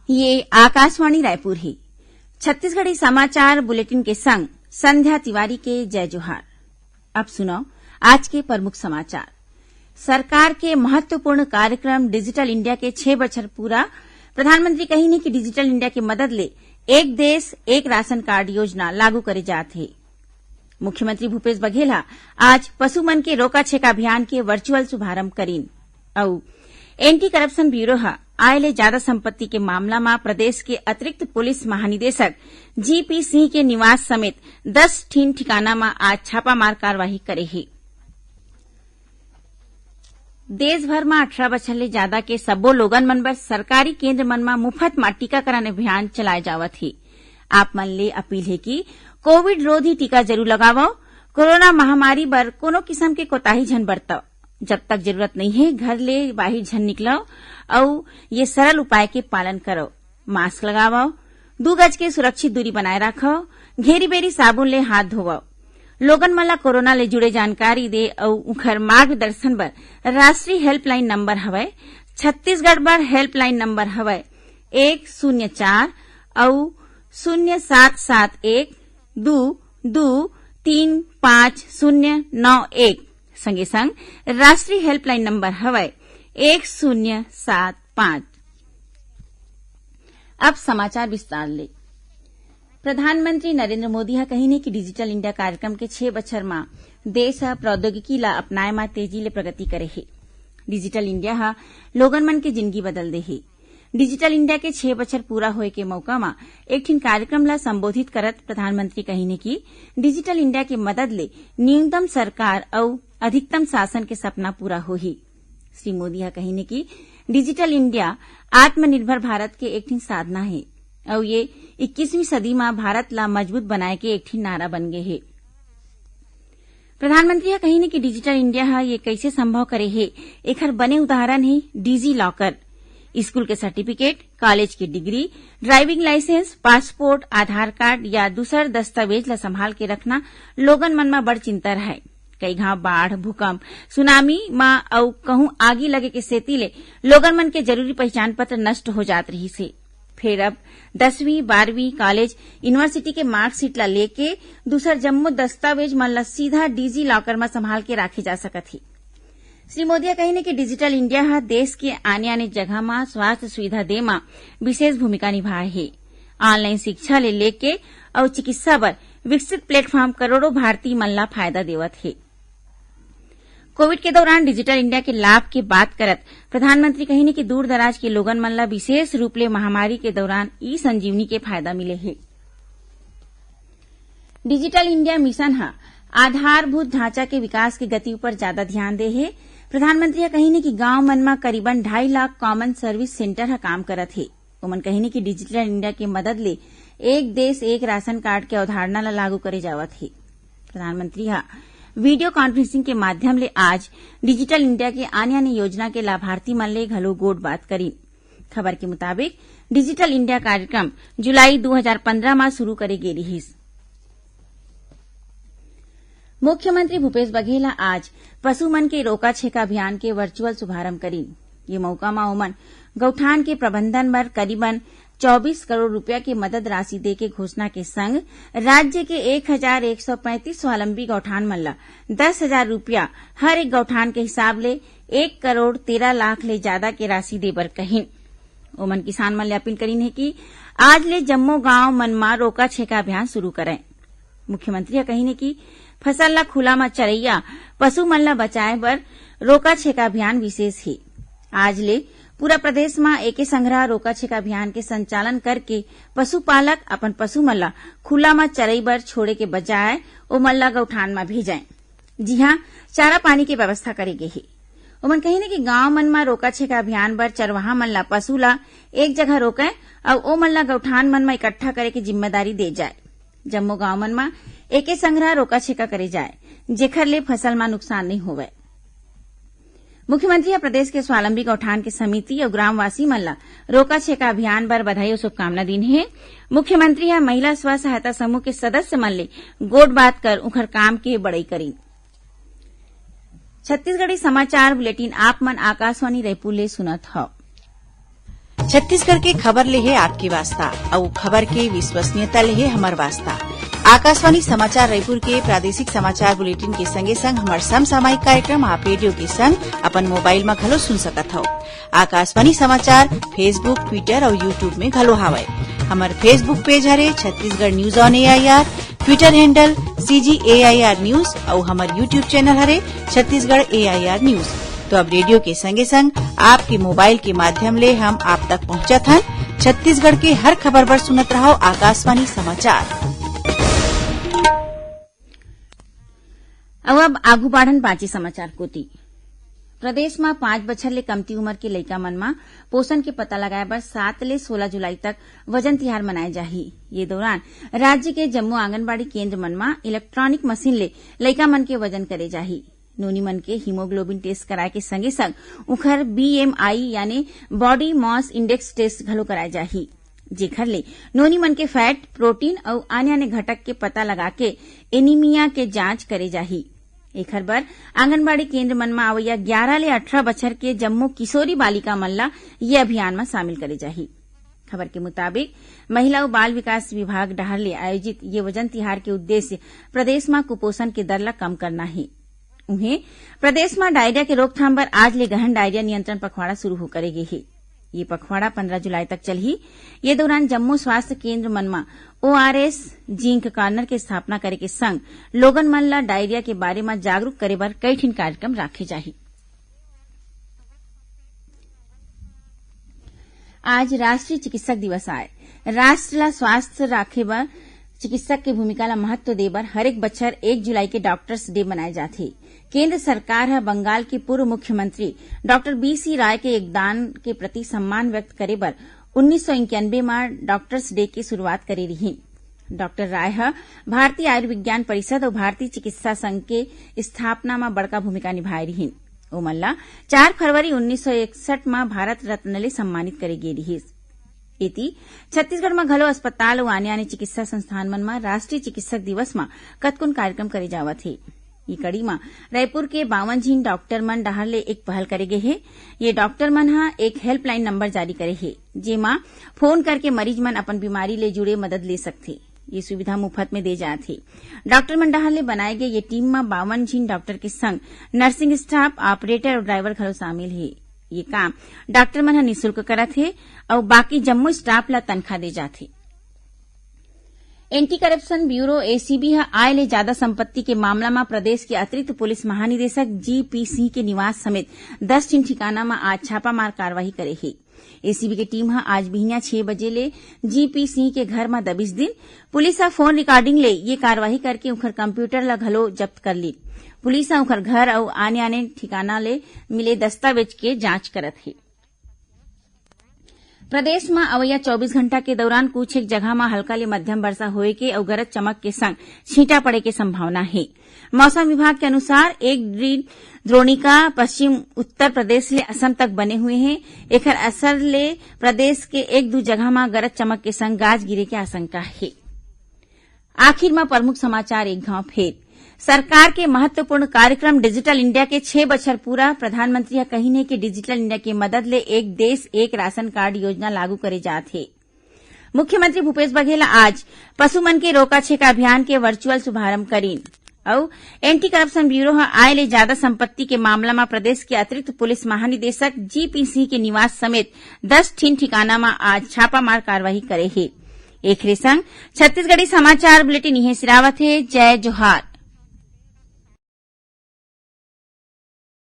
ये आकाशवाणी रायपुर है। छत्तीसगढ़ी समाचार बुलेटिन के संग संध्या तिवारी के जय जोहार। अब सुनो आज के प्रमुख समाचार। सरकार के महत्वपूर्ण कार्यक्रम डिजिटल इंडिया के 6 बछर पूरा। प्रधानमंत्री कही कि डिजिटल इंडिया की मदद ले एक देश एक राशन कार्ड योजना लागू करे जात है। मुख्यमंत्री भूपेश बघेल आज पशु मन के रोका छेका अभियान के वर्चुअल शुभारंभ करीन। और एंटी करप्शन ब्यूरो आय ले ज्यादा संपत्ति के मामला में प्रदेश के अतिरिक्त पुलिस महानिदेशक जीपी सिंह के निवास समेत 10 ठिकाना में आज छापामार कार्यवाही करे है। देश भर में 18 बछर ले ज्यादा के सब्बो लोगन मन बर सरकारी केंद्र मन में मुफ्त में टीकाकरण अभियान चलाए जावत है। आप मन ले अपील है कि कोविड रोधी टीका जरूर लगावो। कोरोना महामारी बर कोनो किस्म के कोताही झन बरतो। जब तक जरूरत नहीं है घर ले बाहर झन निकलो और ये सरल उपाय के पालन करो। मास्क लगावो, 2 गज के सुरक्षित दूरी बनाए रखो, घेरी बेरी साबुन ले हाथ धोवो। लोगन मन ला कोरोना ले जुड़े जानकारी दे और उखर मार्गदर्शन बर राष्ट्रीय हेल्पलाइन नंबर हवय। छत्तीसगढ़ बर हेल्पलाइन नंबर हवय 104 और 0771 22359091। संगे संग राष्ट्रीय हेल्पलाइन नंबर हवय 1075। अब समाचार विस्तार ले। प्रधानमंत्री नरेंद्र मोदी कही कि डिजिटल इंडिया कार्यक्रम के 6 बछर में देश प्रौद्योगिकी ला अपनाए में तेजी ले प्रगति करे है। डिजिटल इंडिया लोगन मन के जिंदगी बदल दे है। डिजिटल इंडिया के 6 बछर पूरा होए के मौका में एक ठिन कार्यक्रम ला संबोधित करत प्रधानमंत्री कही कि डिजिटल इंडिया के मदद ले न्यूनतम सरकार और अधिकतम शासन के सपना पूरा होही। श्री मोदी कही कि डिजिटल इंडिया आत्मनिर्भर भारत के एक ठिन साधना है और ये 21वीं सदी में भारत ला मजबूत बनाए के एक ठिन नारा बन गए है। प्रधानमंत्री कही कि डिजिटल इंडिया ये कैसे संभव करे है, एखर बने उदाहरण है डिजी लॉकर। स्कूल के सर्टिफिकेट, कॉलेज की डिग्री, ड्राइविंग लाइसेंस, पासपोर्ट, आधार कार्ड या दूसर दस्तावेज ला संभाल के रखना लोगन मन में बड़ चिंता रहे। कई घाव बाढ़, भूकंप, सुनामी मां और कहूं आगी लगे के सेती ले लोगन मन के जरूरी पहचान पत्र नष्ट हो जात रही से। फिर अब 10वीं, 12वीं, कॉलेज, यूनिवर्सिटी के मार्कशीट ला लेके दूसर जम्मो दस्तावेज मन ला सीधा डिजी लॉकर में संभाल के राखे जा सकत है। श्री मोदी कही कि डिजिटल इंडिया देश के आने आने जगह में स्वास्थ्य सुविधा दे में विशेष भूमिका निभाए है। ऑनलाइन शिक्षा ले लेके और चिकित्सा बर विकसित प्लेटफॉर्म करोड़ों भारतीय मन ला फायदा देवत है। कोविड के दौरान डिजिटल इंडिया के लाभ की बात करत प्रधानमंत्री कही कि दूर दराज के लोगन मन ला विशेष रूप ले महामारी के दौरान ई संजीवनी के फायदा मिले है। डिजिटल इंडिया मिशन आधारभूत ढांचा के विकास की गति पर ज्यादा ध्यान दे है। प्रधानमंत्री कही कि गांव मन में करीबन 2.5 लाख कॉमन सर्विस सेंटर काम करत है। उमन कही कि डिजिटल इंडिया के मदद ले एक देश एक राशन कार्ड के अवधारणा ला लागू करे जावत है। प्रधानमंत्री वीडियो कॉन्फ्रेंसिंग के माध्यम ले आज डिजिटल इंडिया के आने आने योजना के लाभार्थी मन ले घलो गोट बात करी। खबर के मुताबिक डिजिटल इंडिया कार्यक्रम जुलाई 2015 में शुरू करे गे रहिस। मुख्यमंत्री भूपेश बघेल आज पशु मन के रोका छेका अभियान के वर्चुअल शुभारंभ करी। ये मौका में ओमन गौठान के प्रबंधन बर करीबन 24 करोड़ रुपया की मदद राशि दे के घोषणा के संग राज्य के 1135 स्वावलंबी गौठान मन ला 10,000 रुपया हर एक गौठान के हिसाब ले 1 करोड़ 13 लाख ले ज्यादा के राशि दे बर कहिन। ओमन किसान मन ले अपील करीन है कि आज ले जम्मो गांव मन में रोका छेका अभियान शुरू करें। मुख्यमंत्री कही कि फसल ला खुला में चरैया पशु मन ला बचाए बर रोका छेका अभियान विशेष है। आज ले पूरा प्रदेश में एके संग्रह रोका छेका अभियान के संचालन करके पशुपालक अपन पशु मन ला खुला में चरई बर छोड़े के बजाय ओ मन ला गौठान में भेजाए। जी हाँ, चारा पानी की व्यवस्था करे गे है। ओमन कही कि गांव मन में रोका छेका अभियान बर चरवाहा मन ला पशु ला एक जगह रोके और ओ मन ला गौठान मन में इकट्ठा करे के जिम्मेदारी दे जाए। जम्मो गांव मन में एके संग्रह रोका छेका करे जाए जेखर ले फसल में नुकसान नहीं होवे। मुख्यमंत्री प्रदेश के स्वावलंबी गौठान के समिति और ग्रामवासी मन ला रोका छेका अभियान बर बधाई और शुभकामना दीन है। मुख्यमंत्री महिला स्व सहायता समूह के सदस्य मन ले गोट बात कर उखर काम के बड़ई करी। छत्तीसगढ़ी समाचार बुलेटिन आप मन आकाशवाणी रायपुर ले सुनत हव। छत्तीसगढ़ के खबर ले है आपके वास्ता और खबर के विश्वसनीयता ले है हमार वास्ता। आकाशवाणी समाचार रायपुर के प्रादेशिक समाचार बुलेटिन के संगे संग हमार समसामयिक कार्यक्रम आप रेडियो के संग अपन मोबाइल में घलो सुन सकत हो। आकाशवाणी समाचार फेसबुक, ट्विटर और यूट्यूब में घलो हावय। हमार फेसबुक पेज हरे Chhattisgarh news on AIR, Twitter handle CGAIR news और हमार यूट्यूब चैनल हरे छत्तीसगढ़ AIR न्यूज। तो अब रेडियो के संगे संग आपके मोबाइल के माध्यम ले हम आप तक पहुंचत हन। छत्तीसगढ़ के हर खबर पर सुनत रहो आकाशवाणी समाचार। अब आगू बाढ़न बाँचे समाचार कोती। प्रदेश में 5 बछर ले कमती उमर के लइका मन में पोषण के पता लगाए बर 7 ले 16 जुलाई तक वजन तिहार मनाए जाही। ये दौरान राज्य के जम्मू आंगनबाड़ी केन्द्र मन में इलेक्ट्रॉनिक मशीन ले लइका मन के वजन करे जाही। नोनी मन के हीमोग्लोबिन टेस्ट कराए के संगे संग उखर BMI यानी बॉडी मास इंडेक्स टेस्ट घलो कराए जाही, जेखर ले नोनी मन के फैट, प्रोटीन और आने आने घटक के पता लगा के एनीमिया के जांच करे जाही। एखर बर आंगनबाड़ी केन्द्र मन में आवैया 11 ले 18 बछर के जम्मू किशोरी बालिका मन ला ये अभियान में शामिल करे जाही। खबर के मुताबिक महिला और बाल विकास विभाग डहर ले आयोजित ये वजन तिहार के उद्देश्य प्रदेश में कुपोषण के दर ला कम करना है। उन्हें प्रदेश में डायरिया के रोकथाम पर आज ले गहन डायरिया नियंत्रण पखवाड़ा शुरू हो करेगे है। ये पखवाड़ा 15 जुलाई तक चलही। ये दौरान जम्मू स्वास्थ्य केन्द्र मन में ORS जिंक कार्नर के स्थापना करे के संग लोगन मन ला डायरिया के बारे में जागरूक करे बर कई ठिन कार्यक्रम राखे जाही। आज राष्ट्रीय चिकित्सक दिवस आए। राष्ट्र ला स्वस्थ राखे बर चिकित्सक के भूमिका ला महत्व दे बर हरेक बछर 1 जुलाई के डॉक्टर्स डे मनाए जाथे। केंद्र सरकार है बंगाल के पूर्व मुख्यमंत्री डॉक्टर BC राय के योगदान के प्रति सम्मान व्यक्त करे बर 1991 में डॉक्टर्स डे की शुरुआत करे रही। डॉक्टर राय है भारतीय आयुर्विज्ञान परिषद और भारतीय चिकित्सा संघ के स्थापना में बड़का भूमिका निभाए रही। ओमल्ला 4 फरवरी 1961 में भारत रत्न ले सम्मानित करे गे रही। इति छत्तीसगढ़ में घलो अस्पताल और आने आने चिकित्सा संस्थान मन में राष्ट्रीय चिकित्सक दिवस में कतकुन कार्यक्रम करे जावत है। ये कड़ी में रायपुर के 52 झीन डॉक्टर मन डहर ले एक पहल करे गे है। ये डॉक्टर मन हा एक हेल्पलाइन नंबर जारी करे है, जेमा फोन करके मरीज मन अपन बीमारी ले जुड़े मदद ले सकथे। ये सुविधा मुफ्त में दे जात है। डॉक्टर मन डहर ले बनाए गए ये टीम में 52 झीन डॉक्टर के संग नर्सिंग स्टाफ, ऑपरेटर और ड्राइवर घलो शामिल है। ये काम डॉक्टर मन हा निःशुल्क करत है और बाकी जम्मू स्टाफ ला तनखा दे जाथे। एंटी करप्शन ब्यूरो ACB हा आय ले ज्यादा संपत्ति के मामला में प्रदेश के अतिरिक्त पुलिस महानिदेशक GP सिंह के निवास समेत 10 ठिकाना में आज छापामार कार्रवाई करे है। ACB की टीम हा आज बिहनिया 6 बजे ले GP सिंह के घर में दबिश दिन। पुलिस हा फोन रिकॉर्डिंग ले ये कार्रवाई करके उखर कंप्यूटर ला घलो जब्त कर ली। पुलिस हा उखर घर और आने आने ठिकाना ले मिले दस्तावेज के जांच करत है। प्रदेश में अवैया 24 घंटा के दौरान कुछ एक जगह में हल्का ले मध्यम वर्षा होए के और गरज चमक के संग छींटा पड़े के संभावना है। मौसम विभाग के अनुसार एक द्रोणिका पश्चिम उत्तर प्रदेश ले असम तक बने हुए हैं। एकर असर ले प्रदेश के 1-2 जगह में गरज चमक के संग गाज गिरे के आशंका है। आखिर में प्रमुख समाचार एक घाव फेर। सरकार के महत्वपूर्ण कार्यक्रम डिजिटल इंडिया के 6 बछर पूरा। प्रधानमंत्री कही ने कि डिजिटल इंडिया की मदद ले एक देश एक राशन कार्ड योजना लागू करे जात है। मुख्यमंत्री भूपेश बघेल आज पशु मन के रोका छेका अभियान के वर्चुअल शुभारंभ करीन और एंटी करप्शन ब्यूरो आय ले ज्यादा संपत्ति के मामला में प्रदेश के अतिरिक्त पुलिस महानिदेशक GP सिंह के निवास समेत 10 ठिकाना में आज छापामार कार्रवाई करे है। एक संग छत्तीसगढ़ी समाचार बुलेटिन यहीं सिरावत है। जय जोहार।